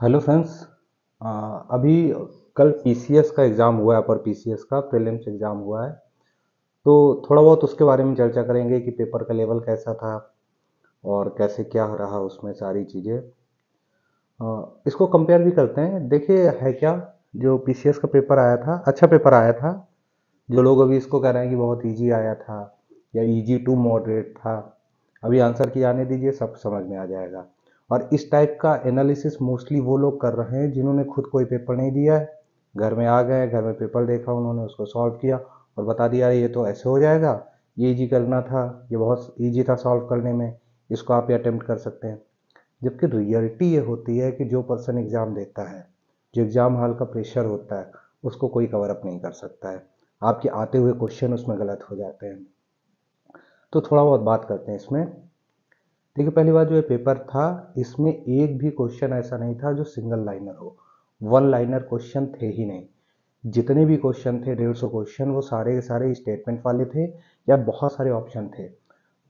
Hello friends. अभी कल PCS का एग्ज़ाम हुआ है, अपर पीसीएस का प्रीलिम्स एग्ज़ाम हुआ है। तो थोड़ा बहुत उसके बारे में चर्चा करेंगे कि पेपर का लेवल कैसा था और कैसे क्या रहा उसमें सारी चीज़ें। इसको कंपेयर भी करते हैं, देखिए है क्या। जो पीसीएस का पेपर आया था, अच्छा पेपर आया था। जो लोग अभी इसको कह रहे हैं कि बहुत इजी आया था या इजी टू मॉडरेट था, अभी आंसर की आने दीजिए, सब समझ में आ जाएगा। और इस टाइप का एनालिसिस मोस्टली वो लोग कर रहे हैं जिन्होंने खुद कोई पेपर नहीं दिया है। घर में आ गए, घर में पेपर देखा, उन्होंने उसको सॉल्व किया और बता दिया ये तो ऐसे हो जाएगा, ये इजी करना था, ये बहुत इजी था सॉल्व करने में, इसको आप ये अटेम्प्ट कर सकते हैं। जबकि रियलिटी ये होती है कि जो पर्सन एग्ज़ाम देता है, जो एग्ज़ाम हॉल का प्रेशर होता है, उसको कोई कवर अप नहीं कर सकता है। आपके आते हुए क्वेश्चन उसमें गलत हो जाते हैं। तो थोड़ा बहुत बात करते हैं इसमें। देखिए, पहली बात, जो ये पेपर था, इसमें एक भी क्वेश्चन ऐसा नहीं था जो सिंगल लाइनर हो। वन लाइनर क्वेश्चन थे ही नहीं। जितने भी क्वेश्चन थे, 150 क्वेश्चन, वो सारे के सारे स्टेटमेंट वाले थे या बहुत सारे ऑप्शन थे।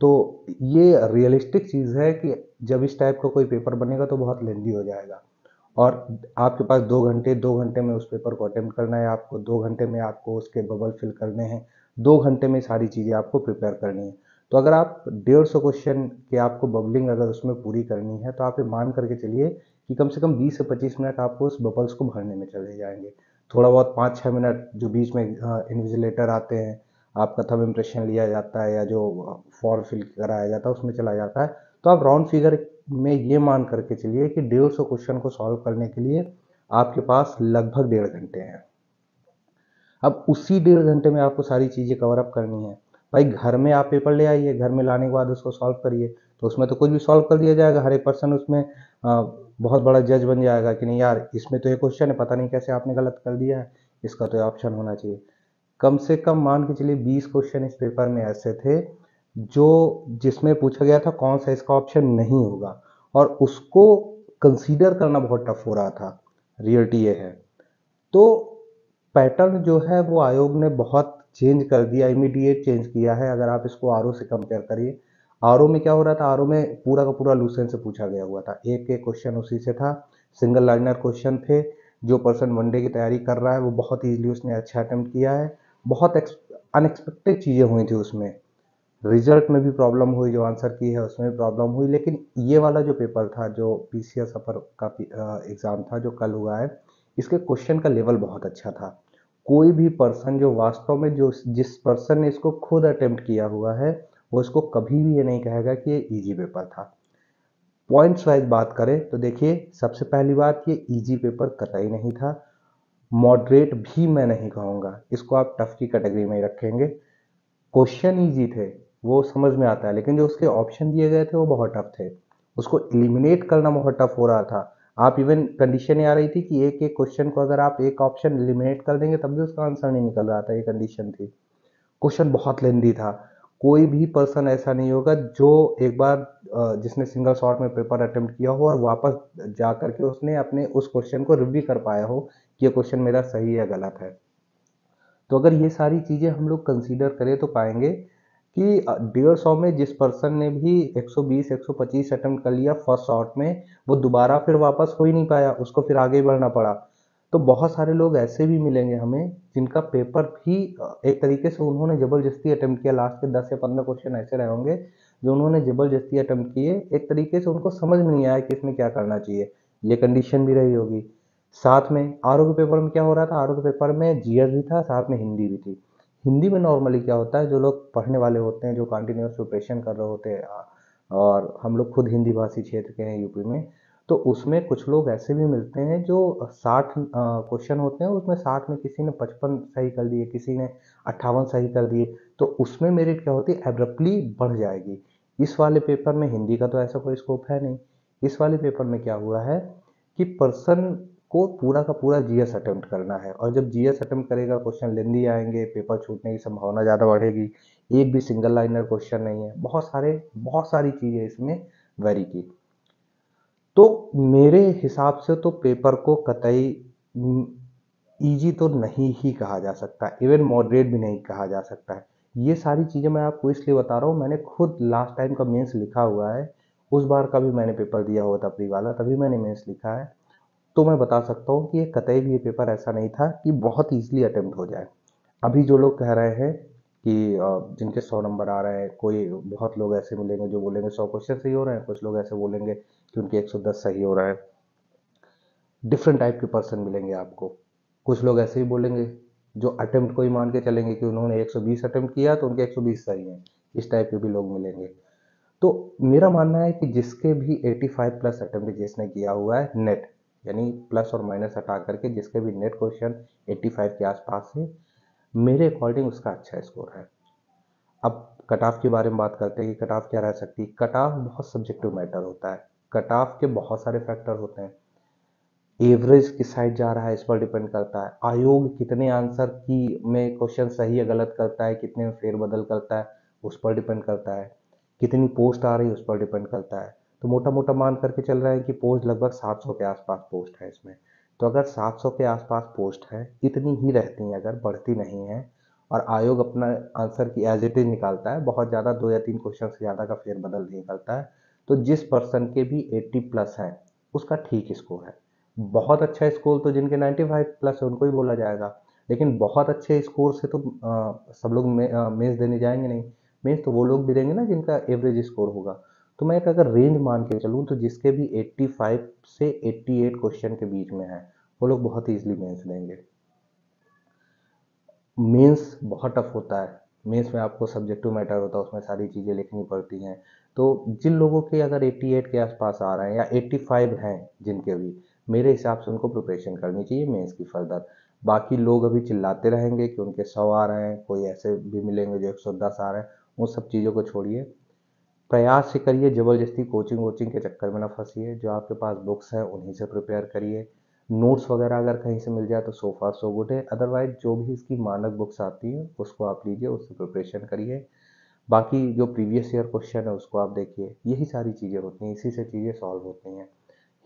तो ये रियलिस्टिक चीज़ है कि जब इस टाइप का कोई पेपर बनेगा तो बहुत लेंदी हो जाएगा। और आपके पास 2 घंटे, 2 घंटे में उस पेपर को अटेम्प्ट करना है, आपको 2 घंटे में आपको उसके बबल फिल करने हैं, 2 घंटे में सारी चीज़ें आपको प्रिपेयर करनी है। तो अगर आप 150 क्वेश्चन की आपको बबलिंग अगर उसमें पूरी करनी है, तो आप ये मान करके चलिए कि कम से कम 20 से 25 मिनट आपको उस बबल्स को भरने में चले जाएंगे। थोड़ा बहुत 5-6 मिनट जो बीच में इन्विजिलेटर आते हैं, आपका थंब इम्प्रेशन लिया जाता है या जो फॉर्म फिल कराया जाता है उसमें चला जाता है। तो आप राउंड फिगर में ये मान करके चलिए कि 150 क्वेश्चन को सॉल्व करने के लिए आपके पास लगभग 1.5 घंटे हैं। अब उसी 1.5 घंटे में आपको सारी चीज़ें कवर अप करनी है। भाई, घर में आप पेपर ले आइए, घर में लाने के बाद उसको सॉल्व करिए, तो उसमें तो कुछ भी सॉल्व कर दिया जाएगा। हर एक पर्सन उसमें बहुत बड़ा जज बन जाएगा कि नहीं यार, इसमें तो ये क्वेश्चन है, पता नहीं कैसे आपने गलत कर दिया है, इसका तो ये ऑप्शन होना चाहिए। कम से कम मान के चलिए 20 क्वेश्चन इस पेपर में ऐसे थे जो जिसमें पूछा गया था कौन सा इसका ऑप्शन नहीं होगा, और उसको कंसीडर करना बहुत टफ हो रहा था। रियलिटी ये है। तो पैटर्न जो है वो आयोग ने बहुत चेंज कर दिया, इमीडिएट चेंज किया है। अगर आप इसको आरओ से कंपेयर करिए, आरओ में क्या हो रहा था, आरओ में पूरा का पूरा लूसेंट से पूछा गया हुआ था, एक एक क्वेश्चन उसी से था, सिंगल लाइनर क्वेश्चन थे। जो पर्सन वनडे की तैयारी कर रहा है वो बहुत ईजिली उसने अच्छा अटेम्प्ट किया है। बहुत अनएक्सपेक्टेड चीज़ें हुई थी उसमें। रिजल्ट में भी प्रॉब्लम हुई, जो आंसर की है उसमें भी प्रॉब्लम हुई, लेकिन ये वाला जो पेपर था, जो पीसीएस अपर का एग्ज़ाम था जो कल हुआ है, इसके क्वेश्चन का लेवल बहुत अच्छा था। कोई भी पर्सन जो वास्तव में जो जिस पर्सन ने इसको खुद अटेम्प्ट किया हुआ है, वो इसको कभी भी ये नहीं कहेगा कि ये इजी पेपर था। पॉइंट्स वाइज बात करें तो देखिए, सबसे पहली बात, ये इजी पेपर कतई नहीं था। मॉडरेट भी मैं नहीं कहूँगा, इसको आप टफ की कैटेगरी में ही रखेंगे। क्वेश्चन ईजी थे, वो समझ में आता है, लेकिन जो उसके ऑप्शन दिए गए थे वो बहुत टफ थे। उसको एलिमिनेट करना बहुत टफ हो रहा था। आप इवन कंडीशन ये आ रही थी कि एक एक क्वेश्चन को अगर आप एक ऑप्शन एलिमिनेट कर देंगे तब भी उसका आंसर नहीं निकल रहा था, ये कंडीशन थी। क्वेश्चन बहुत लेंदी था। कोई भी पर्सन ऐसा नहीं होगा जो एक बार जिसने सिंगल शॉट में पेपर अटेम्प्ट किया हो और वापस जा करके उसने अपने उस क्वेश्चन को रिव्यू कर पाया हो कि ये क्वेश्चन मेरा सही है गलत है। तो अगर ये सारी चीज़ें हम लोग कंसीडर करें तो पाएंगे कि 150 में जिस पर्सन ने भी 120 125 अटेम्प्ट कर लिया फर्स्ट शॉट में, वो दोबारा फिर वापस हो ही नहीं पाया, उसको फिर आगे बढ़ना पड़ा। तो बहुत सारे लोग ऐसे भी मिलेंगे हमें जिनका पेपर भी एक तरीके से उन्होंने जबरदस्ती अटेम्प्ट किया। लास्ट के 10 या 15 क्वेश्चन ऐसे रहे होंगे जो उन्होंने जबरदस्ती अटेम्प्ट किए, एक तरीके से उनको समझ में नहीं आया कि इसमें क्या करना चाहिए। ये कंडीशन भी रही होगी। साथ में आरओ के पेपर में क्या हो रहा था, आरओ के पेपर में जीएस भी था, साथ में हिंदी भी थी। हिंदी में नॉर्मली क्या होता है, जो लोग पढ़ने वाले होते हैं, जो कंटिन्यूस प्रिपरेशन कर रहे होते हैं, और हम लोग खुद हिंदी भाषी क्षेत्र के हैं यूपी में, तो उसमें कुछ लोग ऐसे भी मिलते हैं जो 60 क्वेश्चन होते हैं, उसमें 60 में किसी ने 55 सही कर दिए, किसी ने 58 सही कर दिए, तो उसमें मेरिट क्या होती है, एब्रप्टली बढ़ जाएगी। इस वाले पेपर में हिंदी का तो ऐसा कोई स्कोप है नहीं। इस वाले पेपर में क्या हुआ है कि पर्सन को पूरा का पूरा जीएस अटेम्प्ट करना है, और जब जीएस अटेम्प्ट करेगा क्वेश्चन लेंदी आएंगे, पेपर छूटने की संभावना ज़्यादा बढ़ेगी। एक भी सिंगल लाइनर क्वेश्चन नहीं है, बहुत सारी चीज़ें इसमें वेरी की। तो मेरे हिसाब से तो पेपर को कतई इजी तो नहीं ही कहा जा सकता, इवन मॉडरेट भी नहीं कहा जा सकता है। ये सारी चीज़ें मैं आपको इसलिए बता रहा हूँ, मैंने खुद लास्ट टाइम का मेंस लिखा हुआ है। उस बार का भी मैंने पेपर दिया हुआ था प्री वाला, तभी मैंने मेंस लिखा है। तो मैं बता सकता हूँ कि ये कतई भी ये पेपर ऐसा नहीं था कि बहुत ईजिली अटेम्प्ट हो जाए। अभी जो लोग कह रहे हैं कि जिनके 100 नंबर आ रहे हैं, कोई बहुत लोग ऐसे मिलेंगे जो बोलेंगे 100 क्वेश्चन सही हो रहे हैं, कुछ लोग ऐसे बोलेंगे कि उनके 110 सही हो रहा है। डिफरेंट टाइप के पर्सन मिलेंगे आपको। कुछ लोग ऐसे ही बोलेंगे जो अटेम्प्ट को ही मान के चलेंगे कि उन्होंने 120 अटेम्प्ट किया तो उनके 120 सही हैं। इस टाइप के भी लोग मिलेंगे। तो मेरा मानना है कि जिसके भी 85 प्लस अटेम्प्ट जिसने किया हुआ है नेट, यानी प्लस और माइनस हटा करके जिसके भी नेट क्वेश्चन 85 के आसपास है, मेरे अकॉर्डिंग उसका अच्छा स्कोर है। अब कट ऑफ के बारे में बात करते हैं कि कट ऑफ क्या रह सकती है। कट ऑफ बहुत सब्जेक्टिव मैटर होता है। कट ऑफ के बहुत सारे फैक्टर होते हैं। एवरेज किस साइड जा रहा है इस पर डिपेंड करता है। आयोग कितने आंसर की में क्वेश्चन सही या गलत करता है, कितने में फेरबदल करता है, उस पर डिपेंड करता है। कितनी पोस्ट आ रही है उस पर डिपेंड करता है। तो मोटा मोटा मान करके चल रहा है कि पोस्ट लगभग 700 के आसपास पोस्ट है इसमें। तो अगर 700 के आसपास पोस्ट है, इतनी ही रहती हैं, अगर बढ़ती नहीं है, और आयोग अपना आंसर की एज इट इज निकालता है, बहुत ज़्यादा 2 या 3 क्वेश्चन से ज़्यादा का फेरबदल नहीं करता है, तो जिस पर्सन के भी 80 प्लस है उसका ठीक स्कोर है। बहुत अच्छा स्कोर तो जिनके 95 प्लस है उनको ही बोला जाएगा। लेकिन बहुत अच्छे स्कोर से तो सब लोग मेंस देने जाएंगे नहीं। मेंस तो वो लोग भी देंगे ना जिनका एवरेज स्कोर होगा। तो मैं एक अगर रेंज मान के चलूँ तो जिसके भी 85 से 88 क्वेश्चन के बीच में है, वो लोग बहुत ईजिली मेंस देंगे। मेंस बहुत टफ होता है। मेंस में आपको सब्जेक्टिव मैटर होता है, उसमें सारी चीज़ें लिखनी पड़ती हैं। तो जिन लोगों के अगर 88 के आसपास आ रहे हैं या 85 हैं जिनके भी, मेरे हिसाब से उनको प्रिपरेशन करनी चाहिए मेंस की फर्दर। बाकी लोग अभी चिल्लाते रहेंगे कि उनके 100 आ रहे हैं, कोई ऐसे भी मिलेंगे जो 110 आ रहे हैं, उन सब चीज़ों को छोड़िए। प्रयास से करिए, ज़बरदस्ती कोचिंग वोचिंग के चक्कर में ना फंसिए। जो आपके पास बुक्स हैं उन्हीं से प्रिपेयर करिए। नोट्स वगैरह अगर कहीं से मिल जाए तो सो फार सो गुड है। अदरवाइज जो भी इसकी मानक बुक्स आती हैं उसको आप लीजिए, उससे प्रिपरेशन करिए। बाकी जो प्रीवियस ईयर क्वेश्चन है उसको आप देखिए। यही सारी चीज़ें होती हैं, इसी से चीज़ें सॉल्व होती हैं।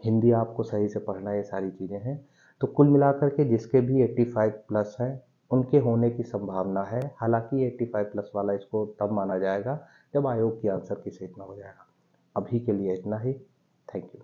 हिंदी आपको सही से पढ़ना है, ये सारी चीज़ें हैं। तो कुल मिलाकर के जिसके भी 85 प्लस हैं उनके होने की संभावना है। हालांकि 85 प्लस वाला इसको तब माना जाएगा जब आयोग की आंसर की सीट में हो जाएगा। अभी के लिए इतना ही। Thank you.